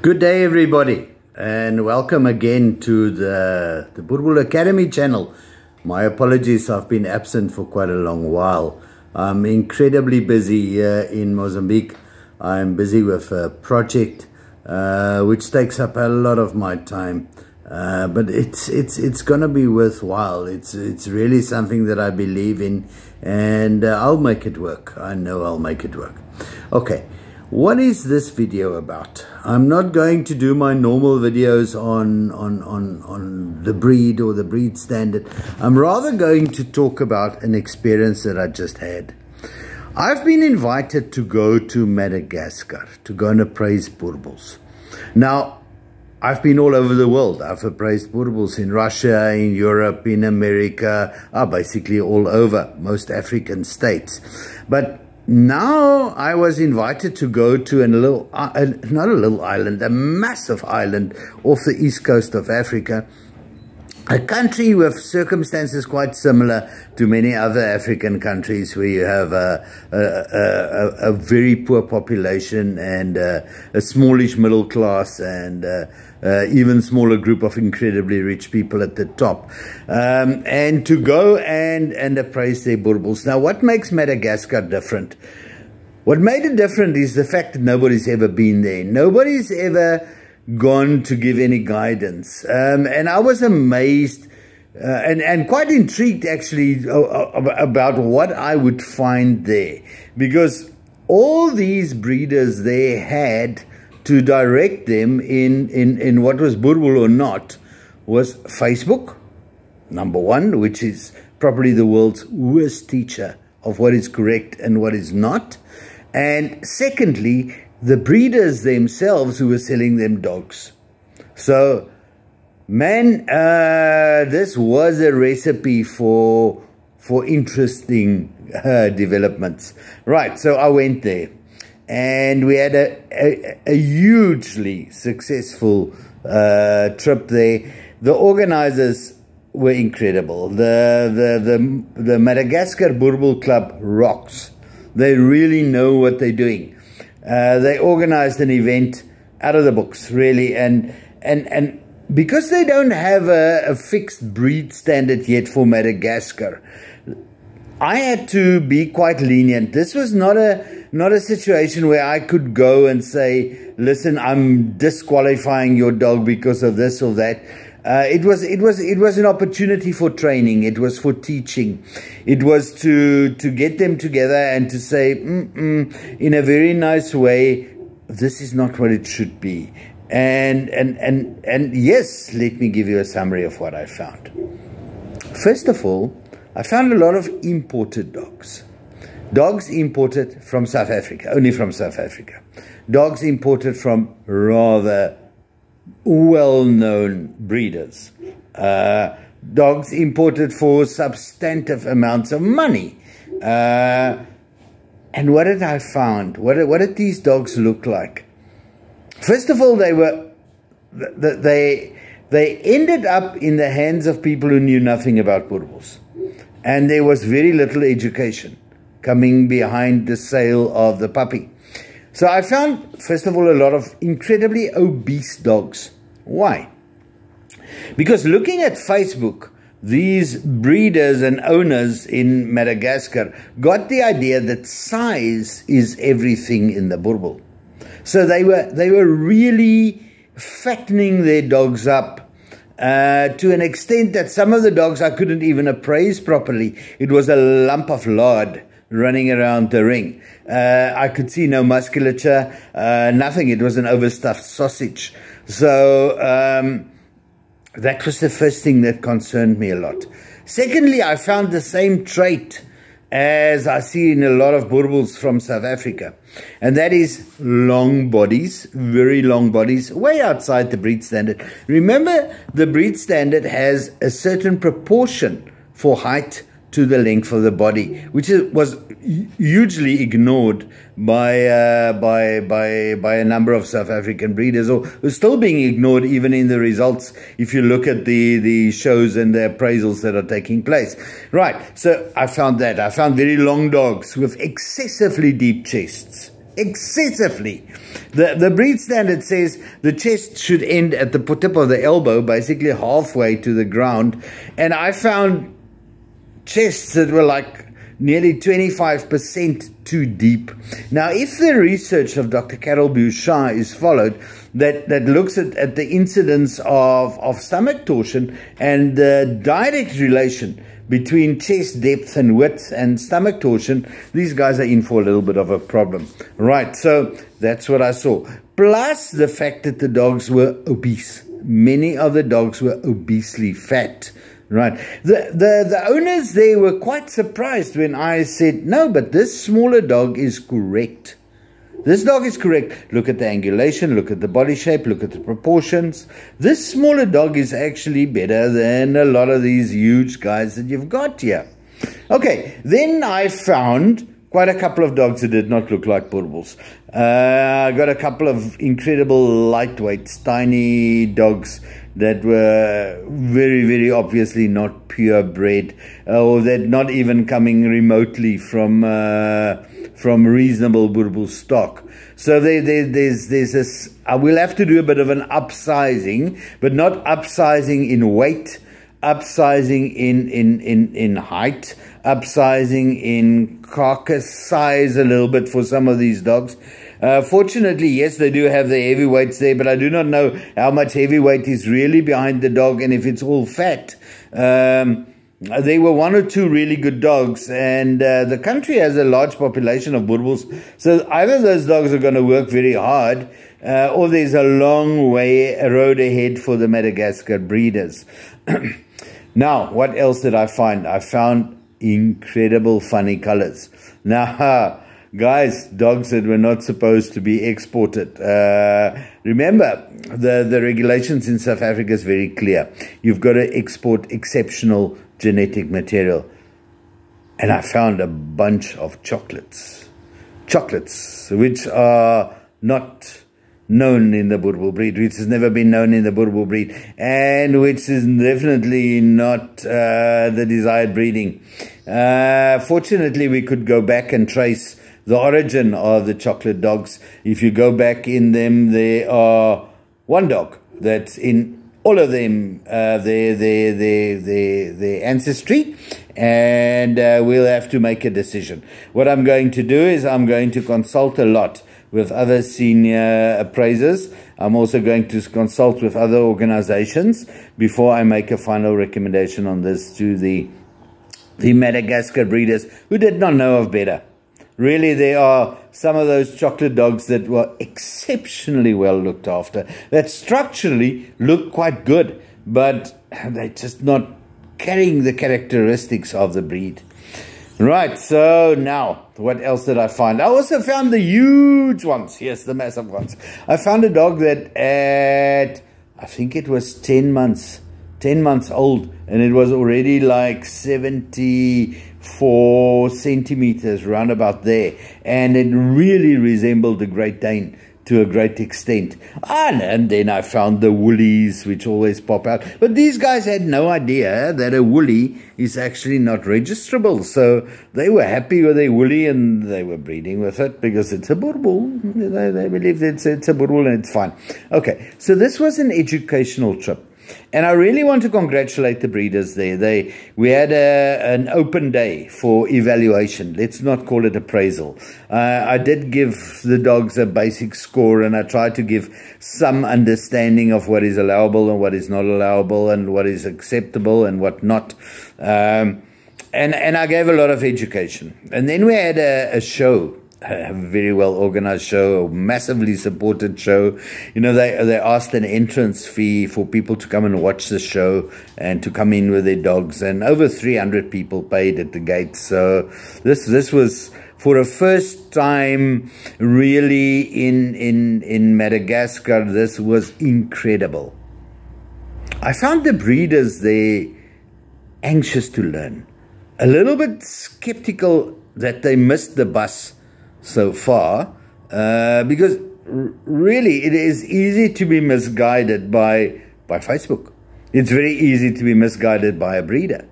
Good day, everybody, and welcome again to the Boerboels Academy channel. My apologies, I've been absent for quite a long while. I'm incredibly busy here in Mozambique. I'm busy with a project which takes up a lot of my time, but it's gonna be worthwhile. It's really something that I believe in, and I'll make it work. I know I'll make it work. Okay. What is this video about? I'm not going to do my normal videos on the breed or the breed standard. I'm rather going to talk about an experience that I just had. I've been invited to go to Madagascar to go and appraise Boerboels. Now, I've been all over the world. I've appraised Boerboels in Russia, in Europe, in America, basically all over, most African states. But now I was invited to go to not a little island, a massive island off the east coast of Africa, a country with circumstances quite similar to many other African countries, where you have a very poor population and a smallish middle class and even smaller group of incredibly rich people at the top, and to go and appraise their Boerboels. Now, what makes Madagascar different? What made it different is the fact that nobody's ever been there. Nobody's ever gone to give any guidance. And I was amazed and quite intrigued, actually, about what I would find there. Because all these breeders there had to direct them in what was Boerboel or not was Facebook, number one, which is probably the world's worst teacher of what is correct and what is not. And secondly, the breeders themselves who were selling them dogs. So, man, this was a recipe for interesting developments. Right, so I went there. And we had a hugely successful trip there. The organizers were incredible. The Madagascar Boerboel Club rocks. They really know what they're doing. They organized an event out of the books, really, and because they don't have a fixed breed standard yet for Madagascar, I had to be quite lenient. This was not a situation where I could go and say, listen, I'm disqualifying your dog because of this or that. It was an opportunity for training. It was for teaching. It was to get them together and to say, in a very nice way, this is not what it should be. And yes, let me give you a summary of what I found. First of all, I found a lot of imported dogs. Dogs imported from South Africa, only from South Africa. Dogs imported from rather well-known breeders. Dogs imported for substantive amounts of money. And what did I find? What did these dogs look like? First of all, they ended up in the hands of people who knew nothing about Boerboels. And there was very little education coming behind the sale of the puppy. So I found, first of all, a lot of incredibly obese dogs. Why? Because looking at Facebook, these breeders and owners in Madagascar got the idea that size is everything in the Boerboel. So they were really fattening their dogs up to an extent that some of the dogs I couldn't even appraise properly. It was a lump of lard running around the ring. I could see no musculature, nothing. It was an overstuffed sausage. So that was the first thing that concerned me a lot. Secondly, I found the same trait as I see in a lot of Boerboels from South Africa. And that is long bodies, very long bodies, way outside the breed standard. Remember, the breed standard has a certain proportion for height to the length of the body, which was hugely ignored by a number of South African breeders, or is still being ignored even in the results if you look at the shows and the appraisals that are taking place. Right, so I found that. I found very long dogs with excessively deep chests. excessively. The breed standard says the chest should end at the tip of the elbow, basically halfway to the ground. And I found chests that were like nearly 25% too deep. Now, if the research of Dr. Carol Bouchard is followed, that looks at the incidence of stomach torsion and the direct relation between chest depth and width and stomach torsion, these guys are in for a little bit of a problem. Right, so that's what I saw. Plus the fact that the dogs were obese. Many of the dogs were obesely fat. Right. The owners there were quite surprised when I said, no, but this smaller dog is correct. This dog is correct. Look at the angulation, look at the body shape, look at the proportions. This smaller dog is actually better than a lot of these huge guys that you've got here. Okay, then I found quite a couple of dogs that did not look like Boerboels. I got a couple of incredible lightweights, tiny dogs that were very, very obviously not purebred, or that not even coming remotely from reasonable Boerboel stock. So there's this. I will have to do a bit of an upsizing, but not upsizing in weight, upsizing in height, upsizing in carcass size a little bit for some of these dogs. Fortunately, yes, they do have the heavyweights there, but I do not know how much heavyweight is really behind the dog and if it's all fat. There were one or two really good dogs, and the country has a large population of Boerboels, so either those dogs are going to work very hard, or there's a long road ahead for the Madagascar breeders. Now, what else did I find? I found incredible funny colors. Now, guys, dogs that were not supposed to be exported. Remember, the regulations in South Africa is very clear. You've got to export exceptional genetic material. And I found a bunch of chocolates. Chocolates, which are not known in the Boerboel breed, which has never been known in the Boerboel breed, and which is definitely not the desired breeding. Fortunately, we could go back and trace the origin of the chocolate dogs. If you go back in them, there are one dog that's in all of them, their ancestry, and we'll have to make a decision. What I'm going to do is I'm going to consult a lot with other senior appraisers. I'm also going to consult with other organizations before I make a final recommendation on this to the Madagascar breeders who did not know of better. Really, there are some of those chocolate dogs that were exceptionally well looked after, that structurally look quite good, but they're just not carrying the characteristics of the breed. Right, so now, what else did I find? I also found the huge ones. Yes, the massive ones. I found a dog that at, I think it was 10 months old, and it was already like 74 centimeters, round about there, and it really resembled the Great Dane to a great extent. And then I found the woolies, which always pop out, but these guys had no idea that a woolly is actually not registrable, so they were happy with their woolly and they were breeding with it because it's a Boerboel. They believe it's a Boerboel and it's fine. Okay, so this was an educational trip. And I really want to congratulate the breeders there. We had an open day for evaluation. Let's not call it appraisal. I did give the dogs a basic score, and I tried to give some understanding of what is allowable and what is not allowable and what is acceptable and what not. And I gave a lot of education. And then we had a show. A very well organized show, a massively supported show. You know, they asked an entrance fee for people to come and watch the show and to come in with their dogs, and over 300 people paid at the gate. So this was for a first time really in Madagascar. This was incredible. I found the breeders there anxious to learn, a little bit skeptical that they missed the bus so far, because really it is easy to be misguided by Facebook. It's very easy to be misguided by a breeder,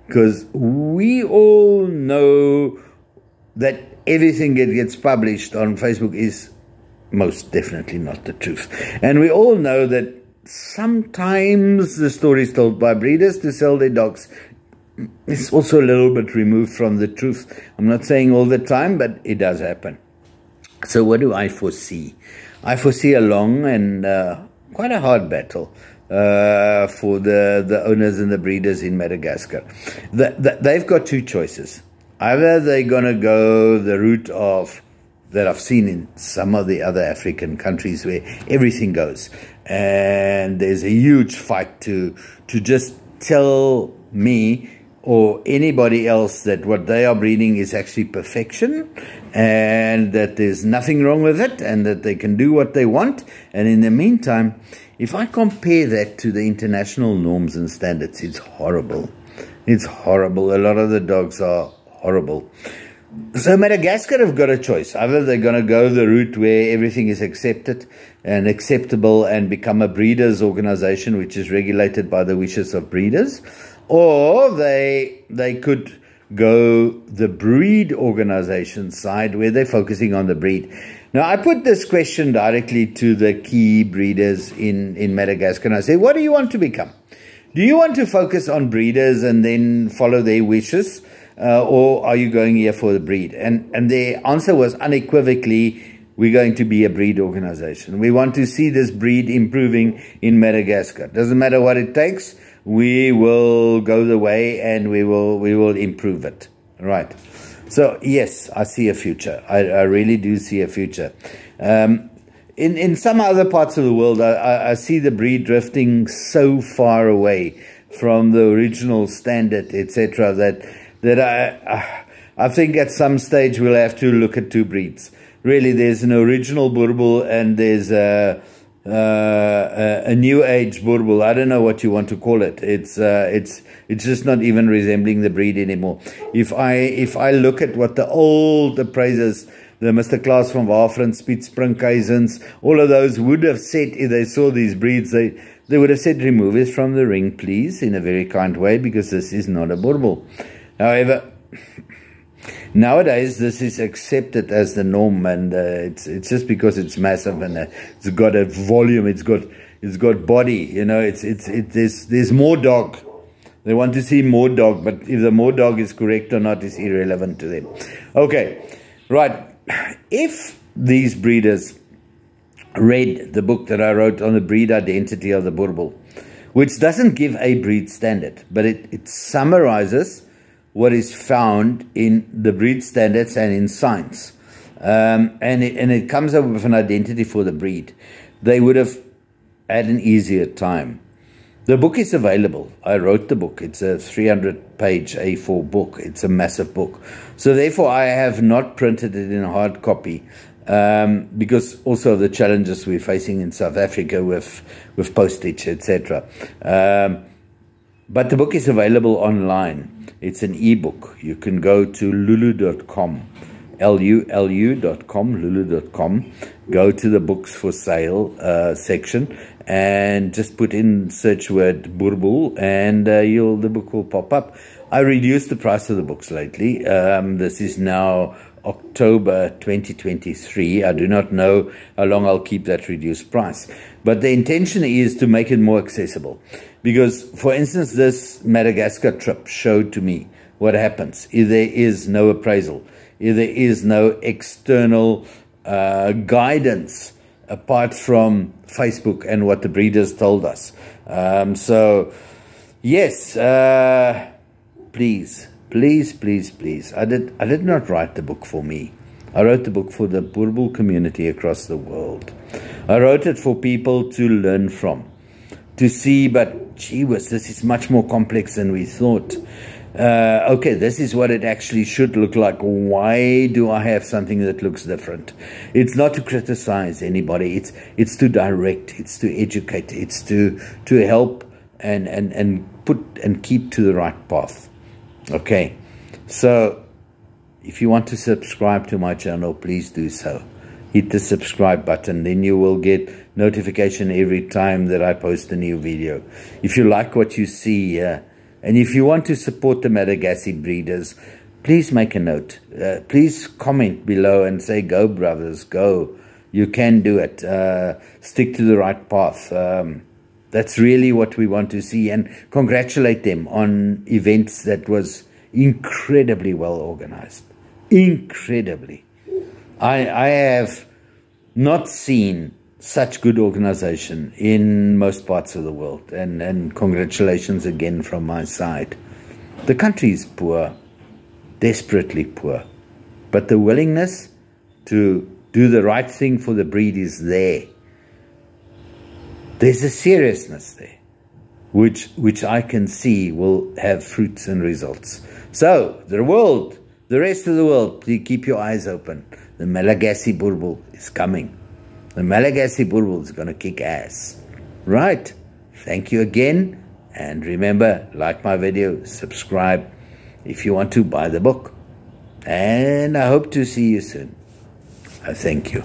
because we all know that everything that gets published on Facebook is most definitely not the truth. And we all know that sometimes the stories told by breeders to sell their dogs is also a little bit removed from the truth. I'm not saying all the time, but it does happen. So what do I foresee? I foresee a long and quite a hard battle for the owners and the breeders in Madagascar. They've got two choices. Either they're going to go the route of that I've seen in some of the other African countries where everything goes, and there's a huge fight to just tell me or anybody else that what they are breeding is actually perfection and that there's nothing wrong with it and that they can do what they want. And in the meantime, if I compare that to the international norms and standards, it's horrible. It's horrible. A lot of the dogs are horrible. So Madagascar have got a choice. Either they're going to go the route where everything is accepted and acceptable and become a breeders organization which is regulated by the wishes of breeders, or they could go the breed organization side where they're focusing on the breed. Now, I put this question directly to the key breeders in Madagascar, and I say, what do you want to become? Do you want to focus on breeders and then follow their wishes? Or are you going here for the breed? And their answer was unequivocally, we're going to be a breed organization. We want to see this breed improving in Madagascar. Doesn't matter what it takes, we will go the way and we will improve it. Right. So yes, I see a future. I really do see a future. In some other parts of the world, I see the breed drifting so far away from the original standard, etc., that I think at some stage we'll have to look at two breeds. Really, there's an original Boerboel and there's a new age Boerboel. I don't know what you want to call it. It's just not even resembling the breed anymore. If I look at what the old appraisers, the Mr. Klaas van Waveren, Spitsprinkhuisens, all of those would have said if they saw these breeds, they would have said, remove it from the ring, please, in a very kind way, because this is not a Boerboel. However, nowadays this is accepted as the norm, and it's just because it's massive and it's got a volume, it's got body, you know, there's more dog. They want to see more dog, but if the more dog is correct or not is irrelevant to them. Okay, right. If these breeders read the book that I wrote on the breed identity of the Boerboel, which doesn't give a breed standard, but it summarizes what is found in the breed standards and in science, and it comes up with an identity for the breed, they would have had an easier time. The book is available. I wrote the book. It's a 300-page A4 book. It's a massive book. So therefore, I have not printed it in hard copy because also of the challenges we're facing in South Africa with postage, etc. But the book is available online. It's an e-book. You can go to lulu.com, lulu.com, lulu.com. Go to the books for sale section and just put in search word Boerboel and the book will pop up. I reduced the price of the books lately. This is now October 2023. I do not know how long I'll keep that reduced price. But the intention is to make it more accessible. Because, for instance, this Madagascar trip showed to me what happens if there is no appraisal, if there is no external guidance apart from Facebook and what the breeders told us. So, yes, please. I did not write the book for me. I wrote the book for the Boerboel community across the world. I wrote it for people to learn from, to see, but gee whiz, this is much more complex than we thought. Okay, this is what it actually should look like. Why do I have something that looks different? It's not to criticize anybody. It's to direct. It's to educate. It's to help and put and keep to the right path. Okay, so if you want to subscribe to my channel, please do so. Hit the subscribe button, then you will get notification every time that I post a new video. If you like what you see here, and if you want to support the Madagascar breeders, please make a note. Please comment below and say, go brothers, go. You can do it. Stick to the right path. That's really what we want to see, and congratulate them on events that was incredibly well organized. Incredibly. I have not seen such good organization in most parts of the world, and congratulations again from my side. The country is poor, desperately poor, but the willingness to do the right thing for the breed is there. There's a seriousness there, which I can see will have fruits and results. So, the rest of the world, please keep your eyes open. The Malagasy Boerboel is coming. The Malagasy Boerboel is going to kick ass. Right. Thank you again. And remember, like my video, subscribe. If you want to, buy the book. And I hope to see you soon. I thank you.